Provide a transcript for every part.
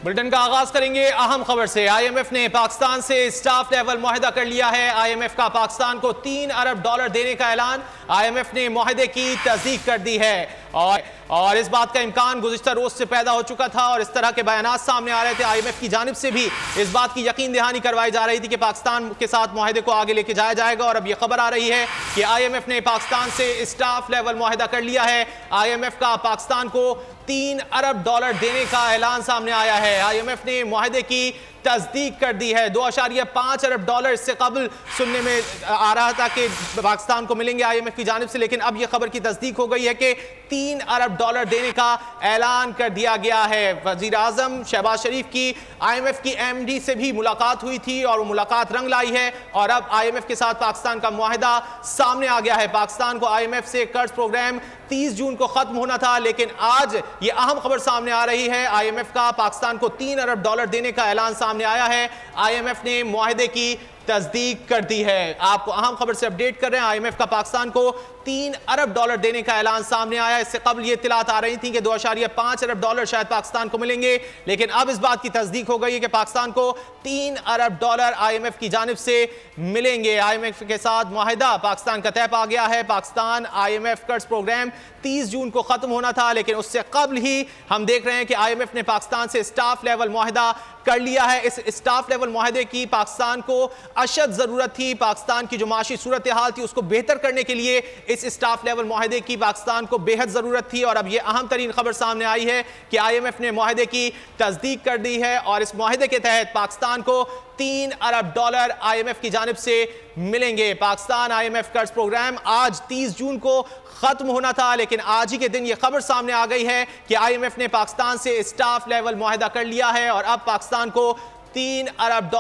Bulletin का आगाज करेंगे अहम खबर से। आईएमएफ ने पाकिस्तान से स्टाफ लेवल मुआहदा कर लिया है। आईएमएफ का पाकिस्तान को $3 अरब देने का ऐलान। आईएमएफ ने मुआहदे की तस्दीक कर दी है और इस बात का इम्कान गुज़िश्ता रोज से पैदा हो चुका था और इस तरह के बयानात सामने आ रहे थे। आईएमएफ की जानिब से भी इस बात की यकीन दहानी करवाई जा रही थी कि पाकिस्तान के साथ मुआहदे को आगे लेके जाया जाएगा और अब यह खबर आ रही है कि आईएमएफ ने पाकिस्तान से स्टाफ लेवल मुआहदा कर लिया है। आईएमएफ का पाकिस्तान को $3 अरब देने का ऐलान सामने आया है। आईएमएफ ने मुआहदे की तस्दीक कर दी है। $2.5 अरब इससे कबल सुनने में आ रहा था कि पाकिस्तान को मिलेंगे आईएमएफ की जानिब से, लेकिन अब यह खबर की तस्दीक हो गई है कि $3 अरब देने का ऐलान कर दिया गया है। वजीर आजम शहबाज शरीफ की आईएमएफ की एमडी से भी मुलाकात हुई थी और वो मुलाकात रंग लाई है और अब आईएमएफ के साथ पाकिस्तान का मुआहदा सामने आ गया है। पाकिस्तान को आईएमएफ से कर्ज प्रोग्राम 30 जून को खत्म होना था, लेकिन आज ये अहम खबर सामने आ रही है। आईएमएफ का पाकिस्तान को $3 अरब देने का ऐलान सामने आया है। आईएमएफ ने मुआहदे की तस्दीक कर दी है। आपको अहम खबर से अपडेट कर रहे हैं। आईएमएफ का पाकिस्तान को $3 अरब देने का ऐलान सामने आया। इससे कबल ये इत्तलात आ रही थी कि $2.5 अरब शायद पाकिस्तान को मिलेंगे, लेकिन अब इस बात की तस्दीक हो गई है कि पाकिस्तान को $3 अरब आईएमएफ की जानिब से मिलेंगे। आईएमएफ के साथ मुआहदा पाकिस्तान का तय पा गया है। पाकिस्तान आईएमएफ कर्ज प्रोग्राम 30 जून को खत्म होना था, लेकिन उससे कबल ही हम देख रहे हैं कि आईएमएफ ने पाकिस्तान से स्टाफ लेवल मुआहदा कर लिया है। इस स्टाफ लेवल मुआहदे की पाकिस्तान को अशद जरूरत थी। पाकिस्तान की जो माशी सूरत हाल थी उसको बेहतर करने के लिए इस स्टाफ लेवल मुआहदे की पाकिस्तान को बेहद जरूरत थी और अब यह अहम तरीन खबर सामने आई है कि आईएमएफ ने मुआहदे की तस्दीक कर दी है और इस मुआहदे के तहत पाकिस्तान को $3 अरब आईएमएफ की जानिब से मिलेंगे। पाकिस्तान आईएमएफ कर्ज प्रोग्राम आज 30 जून को खत्म होना था, लेकिन आज ही के दिन यह खबर सामने आ गई है कि आईएमएफ ने पाकिस्तान से स्टाफ लेवल मुआहदा कर लिया है और अब पाकिस्तान को $3 अरब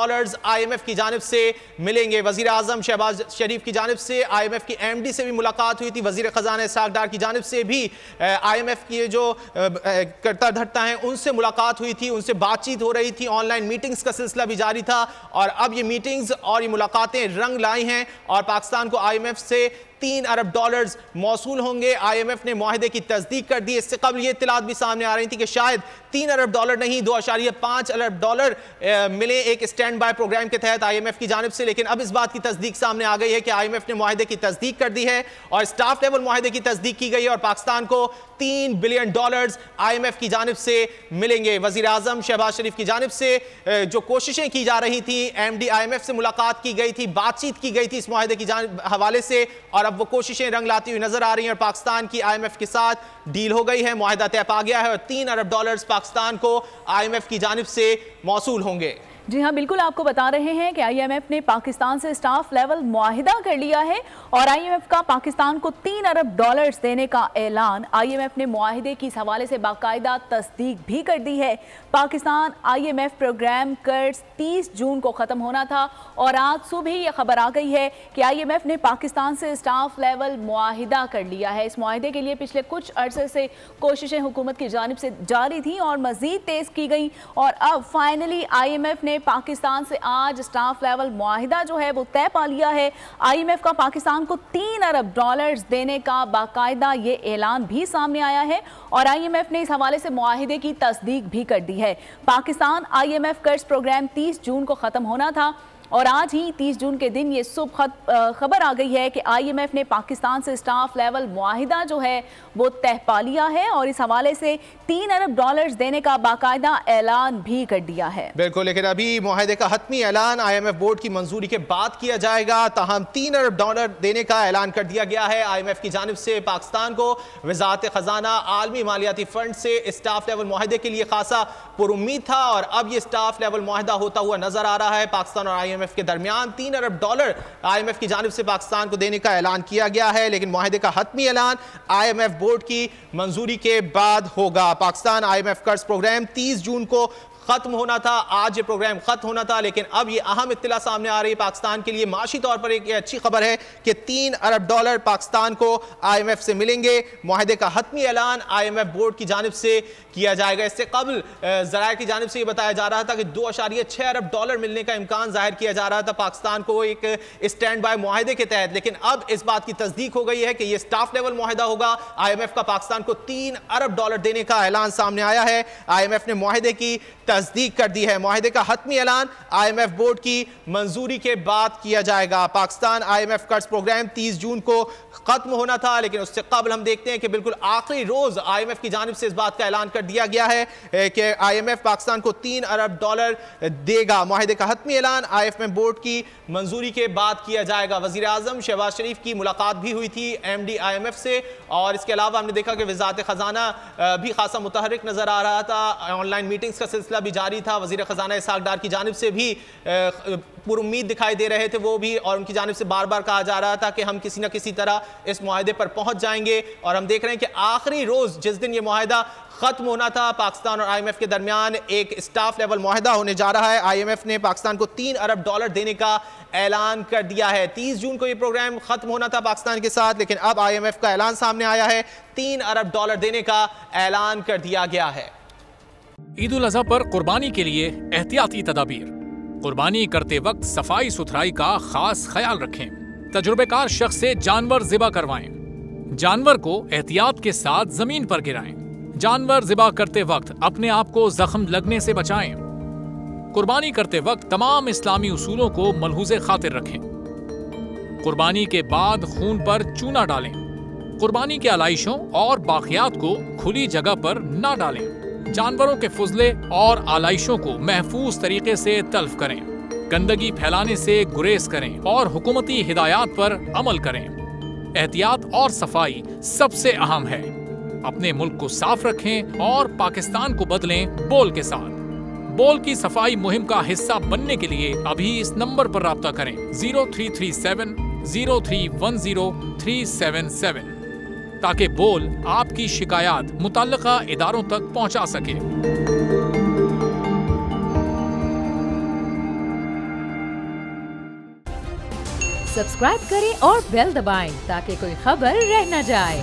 आईएमएफ की जानिब से मिलेंगे। वजीर आजम शहबाज शरीफ की जानिब से आईएमएफ की एमडी से भी मुलाकात हुई थी। वजीर खजाना इसहाक डार की जानिब से भी आईएमएफ की जो करता धरता हैं उनसे मुलाकात हुई थी, उनसे बातचीत हो रही थी। ऑनलाइन मीटिंग्स का सिलसिला भी जारी था और अब ये मीटिंग्स और ये मुलाकातें रंग लाई हैं और पाकिस्तान को आईएमएफ से $3 अरब मौसूल होंगे। आईएमएफ ने मुआहदे की तस्दीक कर दी। इससे कबल ये इत्तलात भी सामने आ रही थी कि शायद $3 अरब नहीं $2.5 अरब मिले एक स्टैंड बाय प्रोग्राम के तहत आईएमएफ की जानिब से, लेकिन अब इस बात की तस्दीक सामने आ गई है कि आईएमएफ ने मुआहदे की तस्दीक कर दी है और स्टाफ लेवल मुआहदे की तस्दीक की गई है और पाकिस्तान को $3 बिलियन आईएमएफ की जानिब से मिलेंगे। वजीर आजम शहबाज शरीफ की जानिब से जो कोशिशें की जा रही थी, एमडी आईएमएफ से मुलाकात की गई थी, बातचीत की गई थी इस मुआहदे की हवाले से और अब वो कोशिशें रंग लाती हुई नजर आ रही हैं और पाकिस्तान की आईएमएफ के साथ डील हो गई है, मुआहदा तय पा गया है और $3 अरब पाकिस्तान को आईएमएफ की जानिब से मौसूल होंगे। जी हाँ, बिल्कुल आपको बता रहे हैं कि आईएमएफ ने पाकिस्तान से स्टाफ लेवल मुआहिदा कर लिया है और आईएमएफ का पाकिस्तान को $3 अरब देने का ऐलान। आईएमएफ ने मुआहिदे की इस हवाले से बाकायदा तस्दीक भी कर दी है। पाकिस्तान आईएमएफ प्रोग्राम कर्ज 30 जून को ख़त्म होना था और आज सुबह ही यह खबर आ गई है कि आईएमएफ ने पाकिस्तान से स्टाफ लेवल मुआहिदा कर लिया है। इस मुआहिदे के लिए पिछले कुछ अरसे से कोशिशें हुकूमत की जानिब से जारी थी और मज़ीद तेज़ की गई और अब फाइनली आईएमएफ ने पाकिस्तान से आज स्टाफ लेवल मुआहिदा जो है वो तय पा लिया है। आईएमएफ का पाकिस्तान को $3 अरब देने का बाकायदा ये ऐलान भी सामने आया है और आईएमएफ ने इस हवाले से मुआहिदे की तस्दीक भी कर दी है। पाकिस्तान आईएमएफ कर्ज प्रोग्राम 30 जून को ख़त्म होना था और आज ही 30 जून के दिन ये सुबह खबर आ गई है कि आईएमएफ ने पाकिस्तान से स्टाफ लेवल मुआहिदा जो है वो तय पा लिया है और इस हवाले से $3 अरब देने का बाकायदा ऐलान भी कर दिया है। बिल्कुल, लेकिन अभी मुआहिदे का हतमी ऐलान आईएमएफ बोर्ड की मंजूरी के बाद किया जाएगा। ताहम $3 अरब देने का ऐलान कर दिया गया है। आईएमएफ की जानिब से पाकिस्तान को वजारत खजाना आलमी मालियाती फंड से स्टाफ लेवल मुआहिदे के लिए खासा पुरुम्मीद था और अब ये स्टाफ लेवल मुआहिदा होता हुआ नजर आ रहा है। पाकिस्तान और आईएमएफ के दरमियान $3 अरब आईएमएफ की जानिब से पाकिस्तान को देने का ऐलान किया गया है, लेकिन मुआहिदे का हतमी ऐलान आईएमएफ बोर्ड की मंजूरी के बाद होगा। पाकिस्तान आईएमएफ कर्ज प्रोग्राम 30 जून को खत्म होना था, आज ये प्रोग्राम खत्म होना था, लेकिन अब ये अहम इत्तला सामने आ रही है पाकिस्तान के लिए। माशी तौर पर एक अच्छी खबर है कि $3 अरब पाकिस्तान को आईएमएफ से मिलेंगे। मुआहिदे का हतमी ऐलान आईएमएफ बोर्ड की जानिब से किया जाएगा। इससे कबल ज़राए की जानिब से ये बताया जा रहा था कि $2.6 अरब मिलने का इम्कान जाहिर किया जा रहा था पाकिस्तान को एक स्टैंड बाय मुआहिदे के तहत, लेकिन अब इस बात की तस्दीक हो गई है कि यह स्टाफ लेवल मुआहिदा होगा। आईएमएफ का पाकिस्तान को $3 अरब देने का ऐलान सामने आया है। आईएमएफ ने मुआहिदे की तस्दीक कर दी है। मुआहिदे का हतमी ऐलान IMF बोर्ड की मंजूरी के बाद किया जाएगा। पाकिस्तान IMF कर्ज प्रोग्राम 30 जून को खत्म होना था, लेकिन उससे कबल हम देखते हैं कि बिल्कुल आखिरी रोज IMF की जानिब से इस बात का ऐलान कर दिया गया है कि IMF पाकिस्तान को $3 अरब देगा। मुआहिदे का हतमी ऐलान IMF बोर्ड की मंजूरी के बाद किया जाएगा। वजीर आजम शहबाज शरीफ की मुलाकात भी हुई थी MD IMF से, और इसके अलावा हमने देखा कि वजारत खजाना भी खासा मुतहरिक नजर आ रहा था। ऑनलाइन मीटिंग्स का सिलसिला भी जारी था। वजीर खजाना इसहाक डार की जानिब से भी पुरुम्मीद दिखाई दे रहे थे वो भी, और उनकी जानिब से बार बार कहा जा रहा था कि हम किसी न किसी तरह इस मुआहिदे पर पहुंच जाएंगे। और हम देख रहे हैं कि आखिरी रोज जिस दिन ये मुआहिदा खत्म होना था, पाकिस्तान और IMF के दरमियान एक स्टाफ लेवल मुआहिदा होने जा रहा है। IMF ने पाकिस्तान को $3 अरब देने का ऐलान कर दिया है। 30 जून को ये प्रोग्राम खत्म होना था पाकिस्तान के साथ, लेकिन अब IMF का ऐलान सामने आया है, $3 अरब देने का ऐलान कर दिया गया है। ईद उल अज़हा पर कुर्बानी के लिए एहतियाती तदाबीर। कुर्बानी करते वक्त सफाई सुथराई का खास ख्याल रखें। तजुर्बेकार शख्स से जानवर ज़िबा करवाएं। जानवर को एहतियात के साथ जमीन पर गिराएं। जानवर ज़िबा करते वक्त अपने आप को जख्म लगने से बचाएं। कुर्बानी करते वक्त तमाम इस्लामी उसूलों को मलहूज़े खातिर रखें। कुर्बानी के बाद खून पर चूना डालें। कुर्बानी के आलाइशों और बाकियात को खुली जगह पर ना डालें। जानवरों के फुजले और आलाइशों को महफूज तरीके से तल्फ करें। गंदगी फैलाने से गुरेज करें और हुकूमती हिदायत पर अमल करें। एहतियात और सफाई सबसे अहम है। अपने मुल्क को साफ रखें और पाकिस्तान को बदलें बोल के साथ। बोल की सफाई मुहिम का हिस्सा बनने के लिए अभी इस नंबर पर राब्ता करें 0337 0310 377, ताकि बोल आपकी शिकायत मुतल्लिका इदारों तक पहुंचा सके। सब्सक्राइब करें और बेल दबाएं ताकि कोई खबर रह न जाए।